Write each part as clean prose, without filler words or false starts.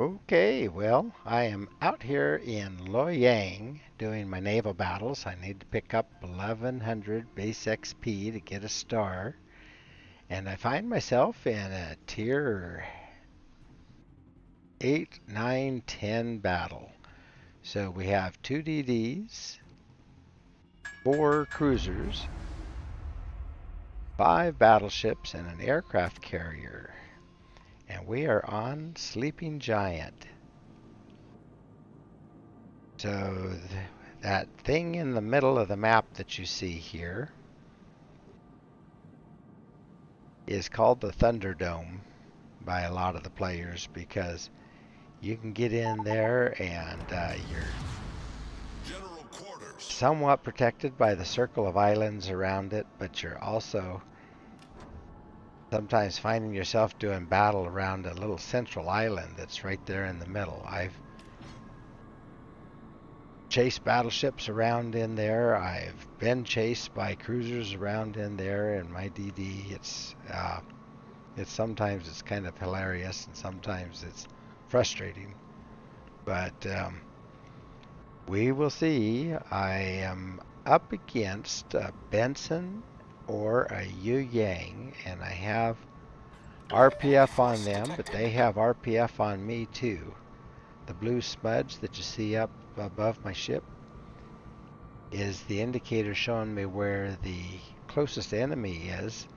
Okay, well, I am out here in Loyang doing my naval battles. I need to pick up 1100 base XP to get a star. And I find myself in a tier 8, 9, 10 battle. So we have 2 DDs, 4 cruisers, 5 battleships, and an aircraft carrier. And we are on Sleeping Giant. So that thing in the middle of the map that you see here is called the Thunderdome by a lot of the players because you can get in there and you're somewhat protected by the circle of islands around it, but you're also sometimes finding yourself doing battle around a little central island that's right there in the middle. I've chased battleships around in there. I've been chased by cruisers around in there in my DD. It's sometimes it's kind of hilarious and sometimes it's frustrating, but we will see. I am up against a Benson or a Loyang, and I have RPF on them, but they have RPF on me too. The blue smudge that you see up above my ship is the indicator showing me where the closest enemy is,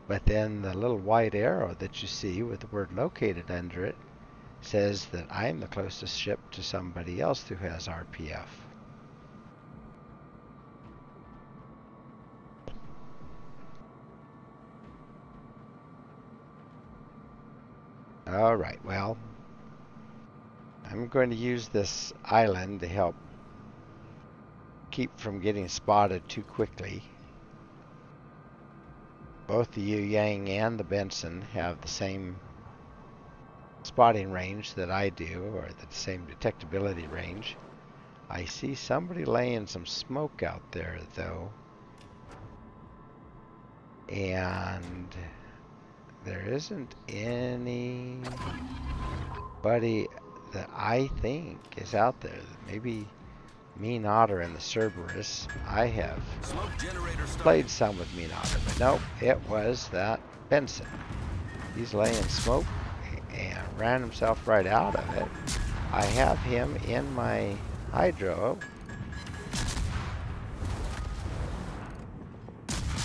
but then the little white arrow that you see with the word located under it says that I'm the closest ship to somebody else who has RPF. Alright, well, I'm going to use this island to help keep from getting spotted too quickly. Both the Loyang and the Benson have the same spotting range that I do, or the same detectability range. I see somebody laying some smoke out there though, and there isn't anybody that I think is out there. Maybe Mean Otter in the Cerberus. I have played some with Mean Otter, but nope, it was that Benson. He's laying smoke and ran himself right out of it. I have him in my hydro,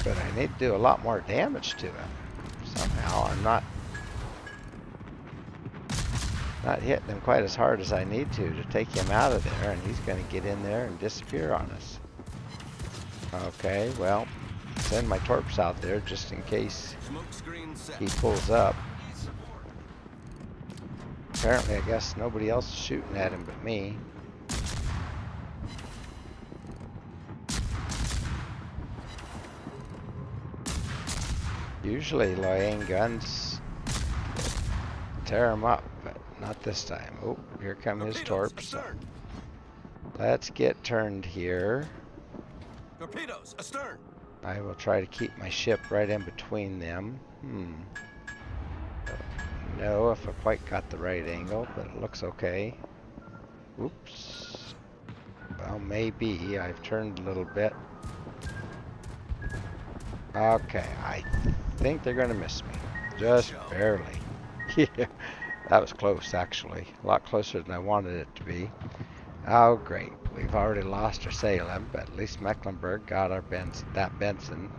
but I need to do a lot more damage to him. Somehow I'm not hitting him quite as hard as I need to take him out of there, and he's going to get in there and disappear on us. Okay, well, send my torps out there just in case he pulls up. Apparently, I guess nobody else is shooting at him but me. Usually Loyang guns tear him up, but not this time. Oh, here come his torps. Let's get turned here. Torpedoes astern. I will try to keep my ship right in between them. Don't know if I quite got the right angle, but it looks okay. Oops. Well, maybe. I've turned a little bit. Okay, I think they're going to miss me. Just barely. Yeah, that was close, actually. A lot closer than I wanted it to be. Oh, great. We've already lost our Salem, but at least Mecklenburg got our Benson.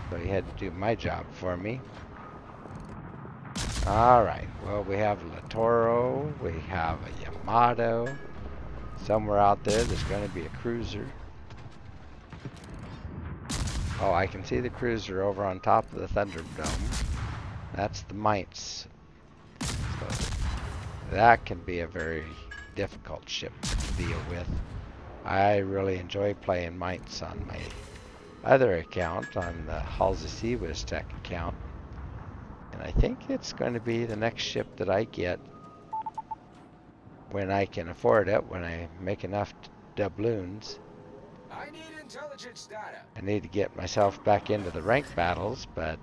So he had to do my job for me. Alright, well, we have Littorio, we have a Yamato. Somewhere out there, there's going to be a cruiser. Oh, I can see the cruiser over on top of the Thunderdome. That's the Mites. So that can be a very difficult ship to deal with. I really enjoy playing Mites on my other account, on the Halsey Seawiz Tech account. And I think it's going to be the next ship that I get when I can afford it, when I make enough doubloons. I need intelligence data. I need to get myself back into the ranked battles, but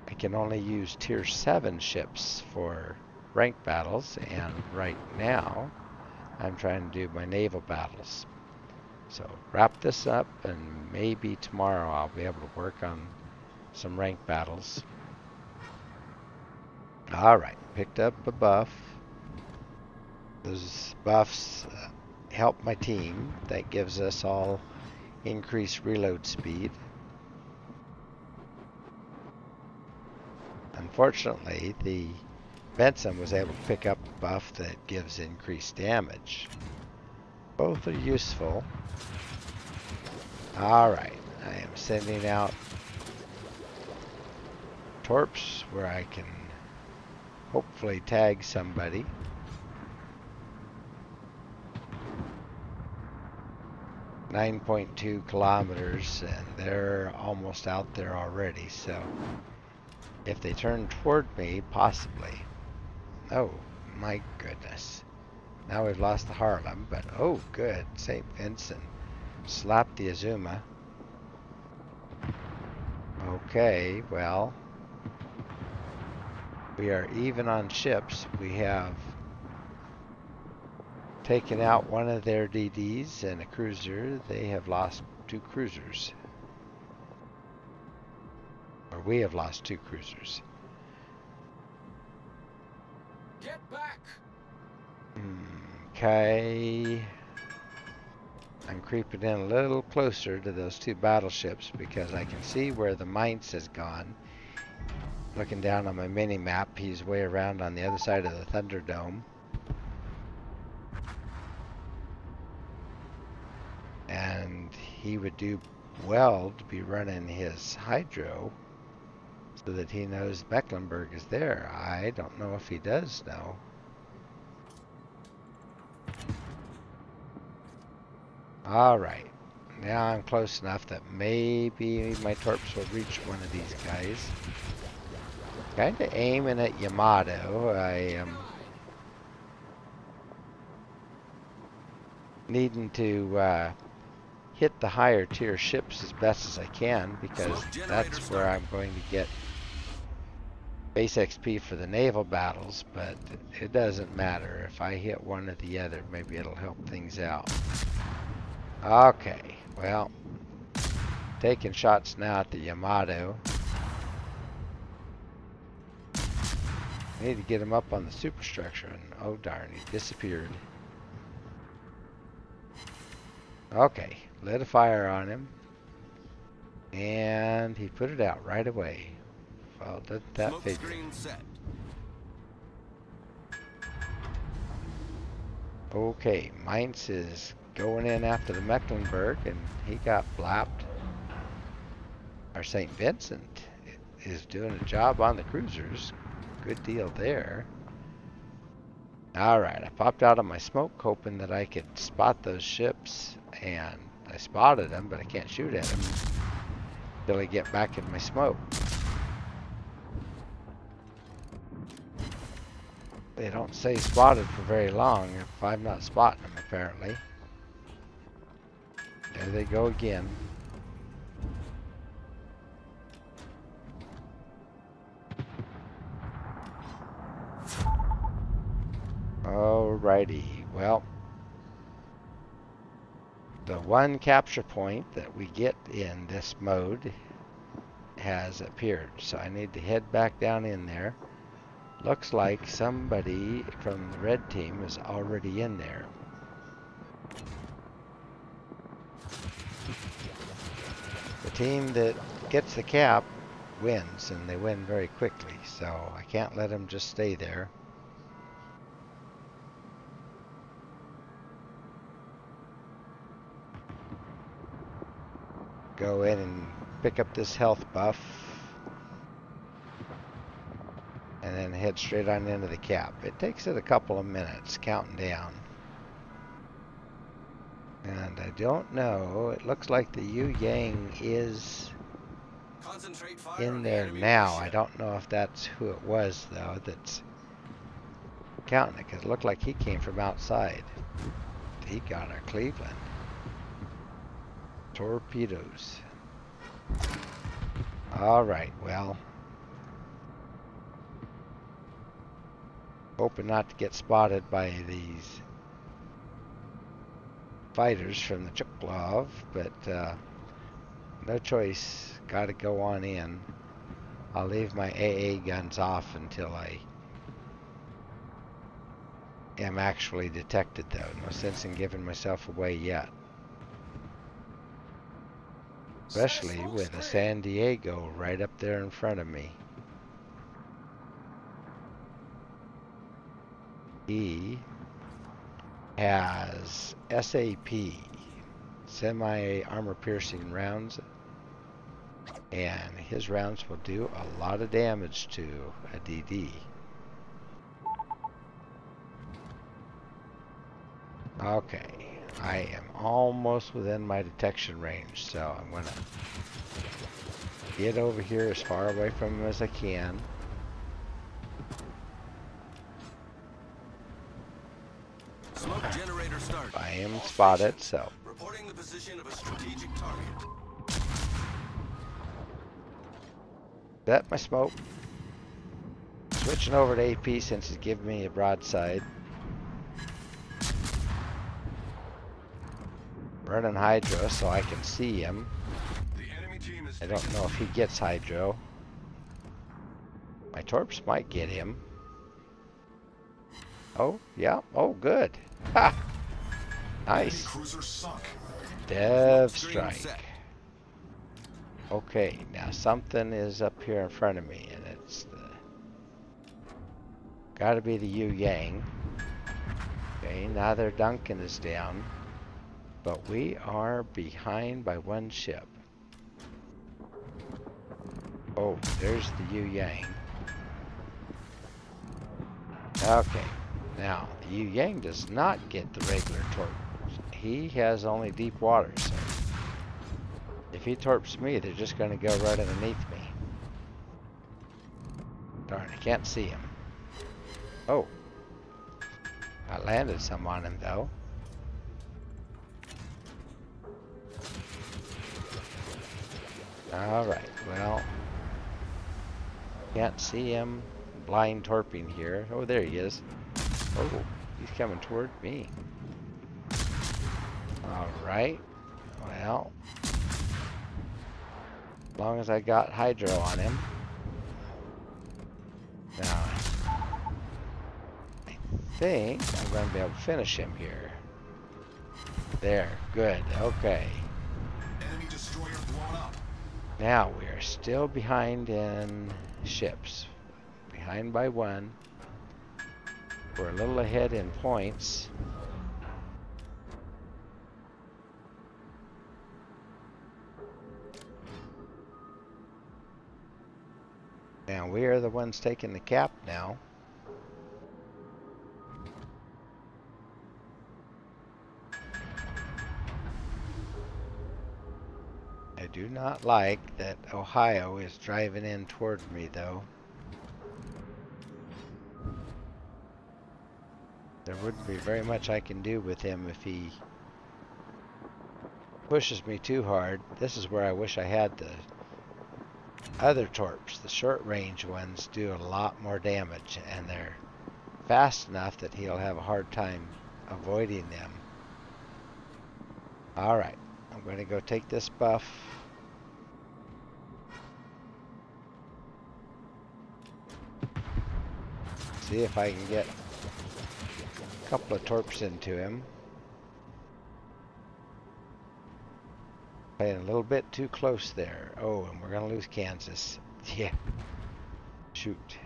I can only use tier 7 ships for ranked battles, and right now I'm trying to do my naval battles. So wrap this up, and maybe tomorrow I'll be able to work on some ranked battles. Alright, picked up a buff. Those buffs help my team. That gives us all increased reload speed. Unfortunately, the Benson was able to pick up a buff that gives increased damage. Both are useful. Alright, I am sending out torps where I can hopefully tag somebody. .2 kilometers, and they're almost out there already, so if they turn toward me, possibly. Oh, my goodness. Now we've lost the Harlem, but oh, good. St. Vincent slapped the Azuma. Okay, well, we are even on ships. We have taken out one of their DDs and a cruiser. They have lost 2 cruisers. Or we have lost 2 cruisers. Get back! Okay. I'm creeping in a little closer to those 2 battleships because I can see where the Mainz has gone. Looking down on my mini-map, he's way around on the other side of the Thunderdome. And he would do well to be running his hydro so that he knows Mecklenburg is there. I don't know if he does know. Alright, now I'm close enough that maybe my torps will reach one of these guys. Kinda aiming at Yamato. I am needing to hit the higher tier ships as best as I can, because that's where I'm going to get base XP for the naval battles, but it doesn't matter. If I hit one or the other, maybe it'll help things out. Okay, well, taking shots now at the Yamato. I need to get him up on the superstructure, and oh darn, he disappeared. Okay, lit a fire on him, and he put it out right away. Well, didn't that figure? Okay, Mainz is going in after the Mecklenburg, and he got blapped. Our St. Vincent is doing a job on the cruisers. Good deal there. Alright, I popped out of my smoke hoping that I could spot those ships, and I spotted them, but I can't shoot at them until I get back in my smoke. They don't stay spotted for very long if I'm not spotting them, apparently. There they go again. Alrighty, well, the one capture point that we get in this mode has appeared, so I need to head back down in there. Looks like somebody from the red team is already in there. The team that gets the cap wins, and they win very quickly, so I can't let them just stay there. Go in and pick up this health buff, and then head straight on into the cap. It takes it a couple of minutes counting down. And I don't know, it looks like the Yu Yang is in there now. I don't know if that's who it was, though, that's counting it, because it looked like he came from outside. He got our Cleveland. Torpedoes. Alright, well, Hoping not to get spotted by these fighters from the Chuklov, but no choice. Gotta go on in. I'll leave my AA guns off until I am actually detected, though. No sense in giving myself away yet. Especially with a San Diego right up there in front of me. He has SAP, semi-armor piercing rounds, and his rounds will do a lot of damage to a DD. Okay, I am almost within my detection range, so I'm gonna get over here as far away from him as I can. Smoke generator start. I am spotted, so Reporting the position of a strategic target. set my smoke. Switching over to AP since he's giving me a broadside. Running hydro so I can see him. The enemy team is I don't know if he gets hydro. My torps might get him. Oh, yeah. Oh, good. Ha! Nice. cruiser sunk. Dev Smoke screen strike. set. Okay, now something is up here in front of me, and it's the... Gotta be the Yu Yang. Okay, now their Duncan is down. But we are behind by one ship. Oh, there's the Yu Yang. Okay, now the Yu Yang does not get the regular torp. He has only deep water, so if he torps me, they're just going to go right underneath me. Darn, I can't see him. Oh, I landed some on him though. Alright, well, can't see him. Blind torping here. Oh, there he is. Oh, he's coming toward me. Alright, well, as long as I got hydro on him. Now, I think I'm going to be able to finish him here. There, good, okay. Enemy destroyer blown up. Now we are still behind in ships. Behind by one. We're a little ahead in points. Now we are the ones taking the cap now. I do not like that Ohio is driving in toward me, though. There wouldn't be very much I can do with him if he pushes me too hard. This is where I wish I had the other torps. The short range ones do a lot more damage, and they're fast enough that he'll have a hard time avoiding them. Alright, I'm going to go take this buff. See if I can get a couple of torps into him. Playing a little bit too close there. Oh, and we're going to lose Kansas. Yeah. Shoot.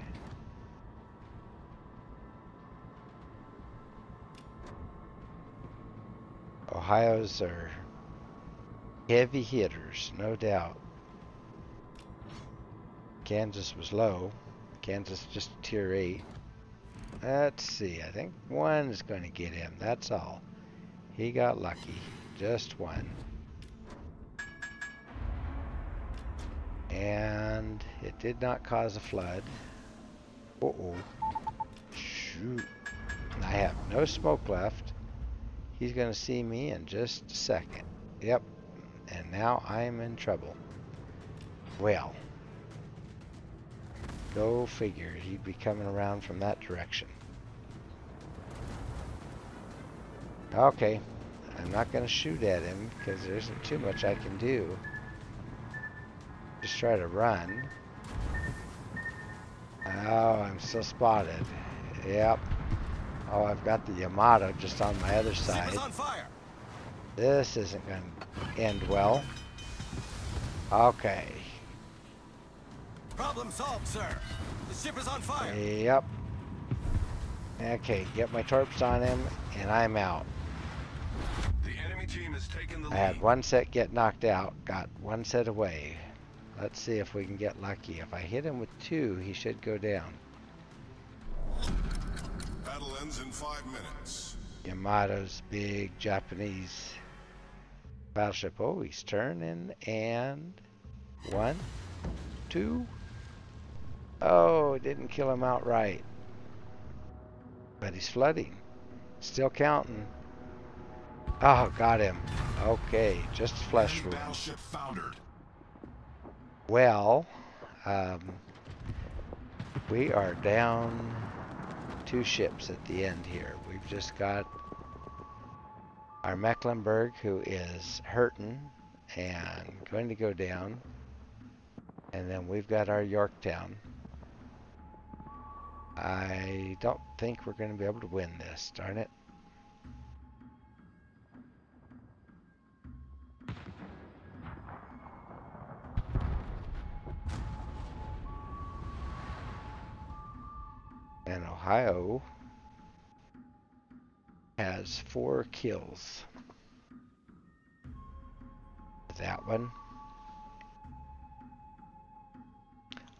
Ohio's are heavy hitters, no doubt. Kansas was low. Kansas just tier 8. Let's see. I think one is going to get him. That's all. He got lucky. Just one. And it did not cause a flood. Uh-oh. Shoot. I have no smoke left. He's going to see me in just a second. Yep. And now I'm in trouble. Well. Go figure. He'd be coming around from that direction. Okay, I'm not going to shoot at him because there isn't too much I can do. Just try to run. Oh, I'm still spotted. Yep. Oh, I've got the Yamato just on my other side. Ship is on fire. This isn't going to end well. Okay. Problem solved, sir. The ship is on fire. Yep. Okay, get my torps on him, and I'm out. The enemy team has taken the I had lead. one set get knocked out, got one set away. Let's see if we can get lucky. If I hit him with two, he should go down. Battle ends in 5 minutes. Yamato's big Japanese battleship. Oh, he's turning, and one, two. Oh, it didn't kill him outright. But he's flooding. Still counting. Oh, got him. Okay, just flesh Enemy wound. battleship foundered. Well, we are down 2 ships at the end here. We've just got our Mecklenburg, who is hurting and going to go down. And then we've got our Yorktown. I don't think we're going to be able to win this, darn it. And Ohio has 4 kills. That one.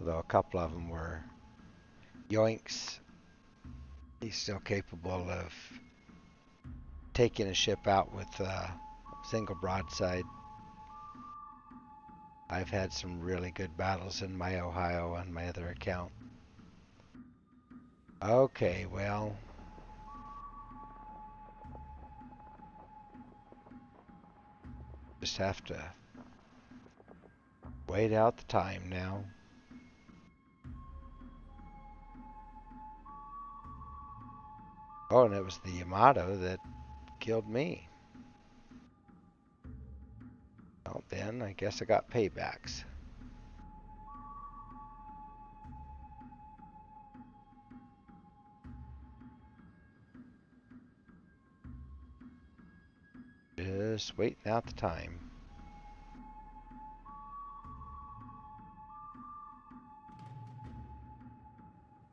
Although a couple of them were yoinks. He's still capable of taking a ship out with a single broadside. I've had some really good battles in my Ohio on my other account. Okay, well, just have to wait out the time now. Oh, and it was the Yamato that killed me. Well, then I guess I got paybacks. Just waiting out the time.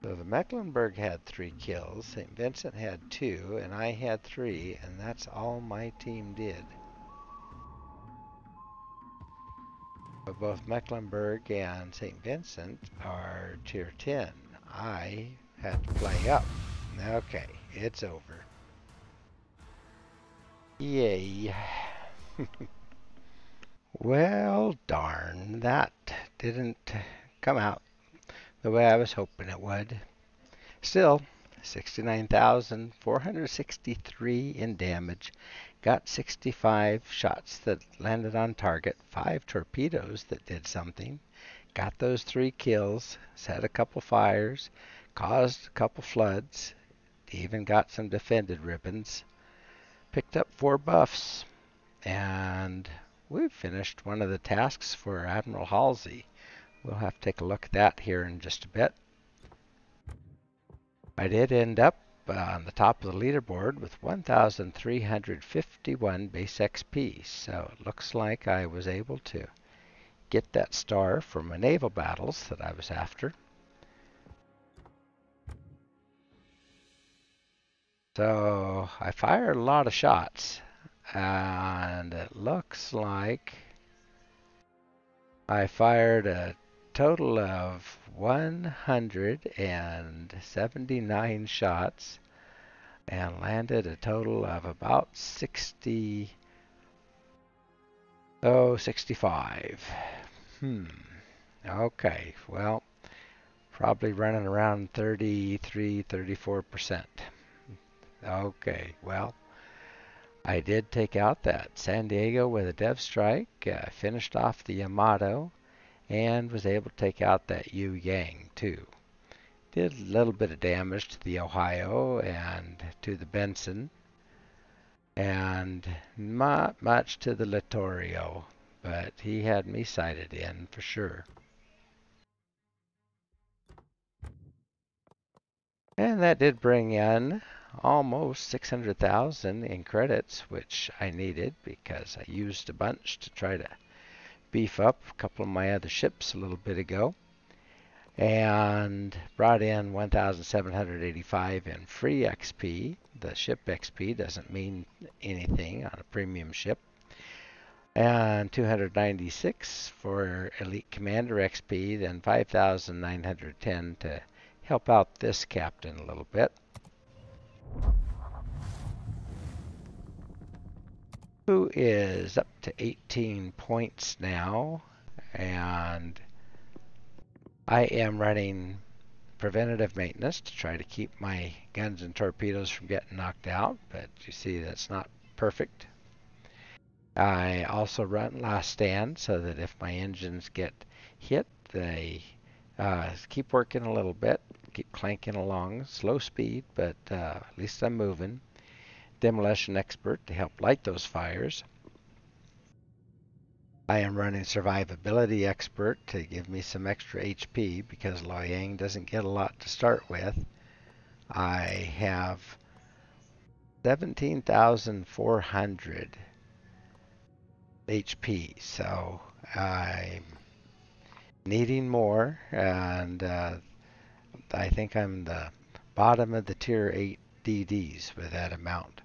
So the Mecklenburg had 3 kills, St. Vincent had 2, and I had 3, and that's all my team did. But both Mecklenburg and St. Vincent are tier 10. I had to play up. Okay, it's over. Yay. Well, darn, that didn't come out the way I was hoping it would. Still, 69,463 in damage. Got 65 shots that landed on target, 5 torpedoes that did something. Got those 3 kills, set a couple fires, caused a couple floods, even got some defended ribbons. Picked up 4 buffs, and we've finished one of the tasks for Admiral Halsey. We'll have to take a look at that here in just a bit. I did end up on the top of the leaderboard with 1,351 base XP, so it looks like I was able to get that star for my naval battles that I was after. So I fired a lot of shots, and it looks like I fired a total of 179 shots and landed a total of about 65. Okay, well, probably running around 33, 34%. Okay, well, I did take out that San Diego with a dev strike, finished off the Yamato, and was able to take out that Yu Yang too. Did a little bit of damage to the Ohio and to the Benson, and not much to the littorio, but he had me sighted in for sure. And that did bring in almost 600,000 in credits, which I needed because I used a bunch to try to beef up a couple of my other ships a little bit ago, and brought in 1,785 in free XP. The ship XP doesn't mean anything on a premium ship. And 296 for Elite Commander XP, then 5,910 to help out this captain a little bit. Who is up to 18 points now, and I am running preventative maintenance to try to keep my guns and torpedoes from getting knocked out, but you see that's not perfect. I also run last stand so that if my engines get hit, they keep working a little bit, keep clanking along, slow speed, but at least I'm moving. Demolition expert to help light those fires. I am running survivability expert to give me some extra HP because Loyang doesn't get a lot to start with. I have 17,400 HP, so I'm needing more, and I think I'm the bottom of the tier 8 DDs with that amount.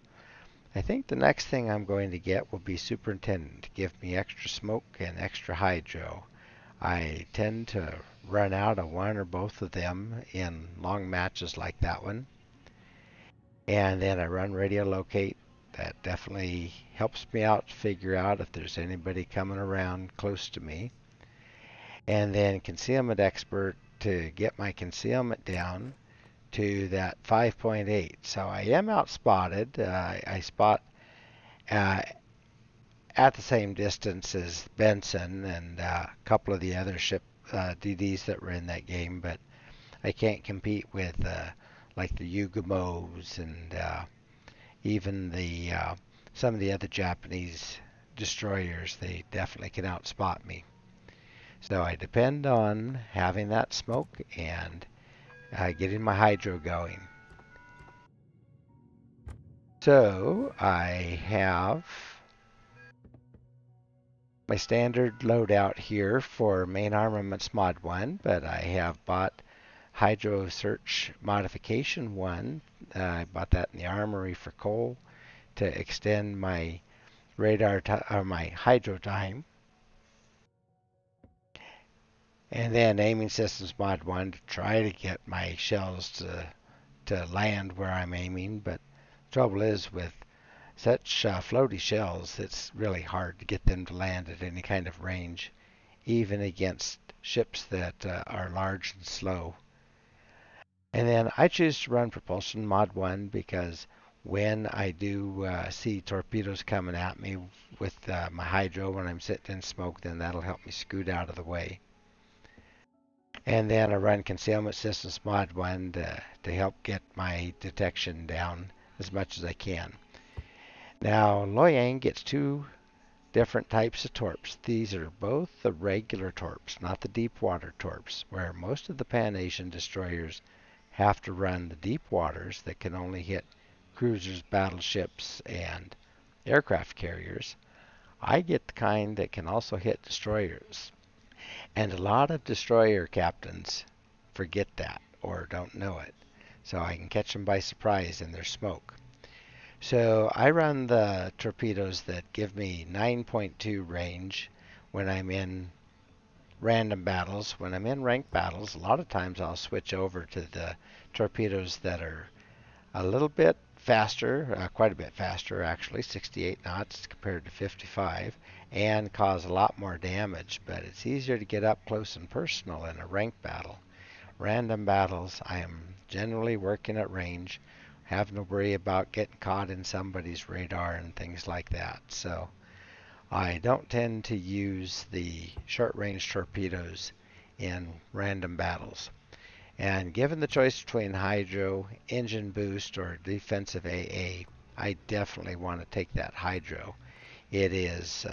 I think the next thing I'm going to get will be Superintendent to give me extra smoke and extra hydro. I tend to run out of one or both of them in long matches like that one. And then I run radio locate. That definitely helps me out to figure out if there's anybody coming around close to me. And then concealment expert to get my concealment down to that 5.8. So I am outspotted. I spot at the same distance as Benson and a couple of the other ship DDs that were in that game, but I can't compete with like the Yugamos and even the some of the other Japanese destroyers. They definitely can outspot me. So I depend on having that smoke and getting my hydro going. So I have my standard loadout here for main armaments mod 1, but I have bought hydro search modification 1. I bought that in the armory for coal to extend my radar or my hydro time. And then aiming systems mod 1 to try to get my shells to land where I'm aiming, but the trouble is with such floaty shells, it's really hard to get them to land at any kind of range, even against ships that are large and slow. And then I choose to run propulsion mod 1 because when I do see torpedoes coming at me with my hydro when I'm sitting in smoke, then that'll help me scoot out of the way. And then I run concealment systems mod 1 to help get my detection down as much as I can. Now, Loyang gets two different types of torps. These are both the regular torps, not the deep water torps, where most of the Pan-Asian destroyers have to run the deep waters that can only hit cruisers, battleships, and aircraft carriers. I get the kind that can also hit destroyers. And a lot of destroyer captains forget that or don't know it. So I can catch them by surprise in their smoke. So I run the torpedoes that give me 9.2 range when I'm in random battles. When I'm in ranked battles, a lot of times I'll switch over to the torpedoes that are a little bit faster, quite a bit faster actually, 68 knots compared to 55, and cause a lot more damage, but it's easier to get up close and personal in a ranked battle. Random battles, I am generally working at range, having to worry about getting caught in somebody's radar and things like that. So I don't tend to use the short-range torpedoes in random battles. And given the choice between hydro, engine boost, or defensive AA, I definitely want to take that hydro. It is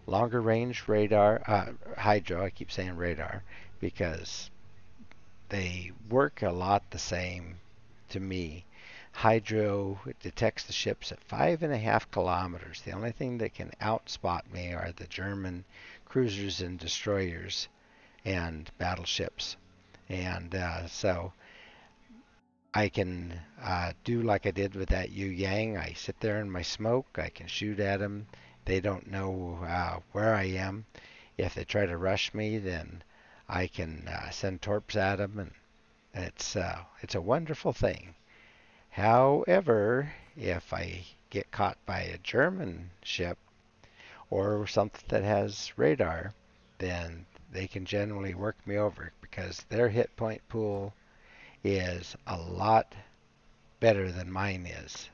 longer range radar, hydro. I keep saying radar because they work a lot the same to me. Hydro detects the ships at 5.5 kilometers. The only thing that can outspot me are the German cruisers and destroyers and battleships. And so I can do like I did with that Yu Yang. I sit there in my smoke. I can shoot at them. They don't know where I am. If they try to rush me, then I can send torps at them, and it's a wonderful thing. However, if I get caught by a German ship or something that has radar, then they can generally work me over because their hit point pool is a lot better than mine is.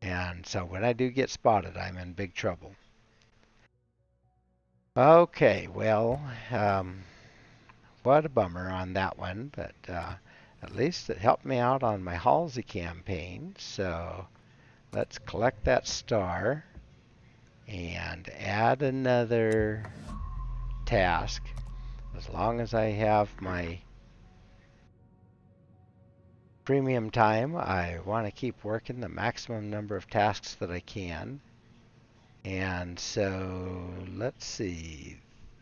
And so when I do get spotted, I'm in big trouble. Okay, well, what a bummer on that one, but at least it helped me out on my Halsey campaign. So let's collect that star and add another task. As long as I have my premium time, I want to keep working the maximum number of tasks that I can. And so let's see.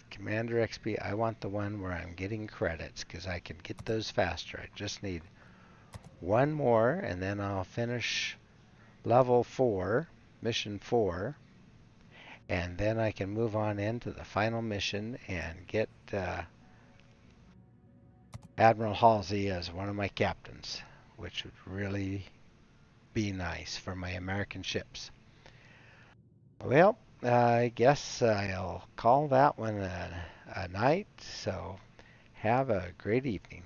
Commander XP, I want the one where I'm getting credits because I can get those faster. I just need one more and then I'll finish level 4, mission 4. And then I can move on into the final mission and get Admiral Halsey as one of my captains, which would really be nice for my American ships. Well, I guess I'll call that one a night. So have a great evening.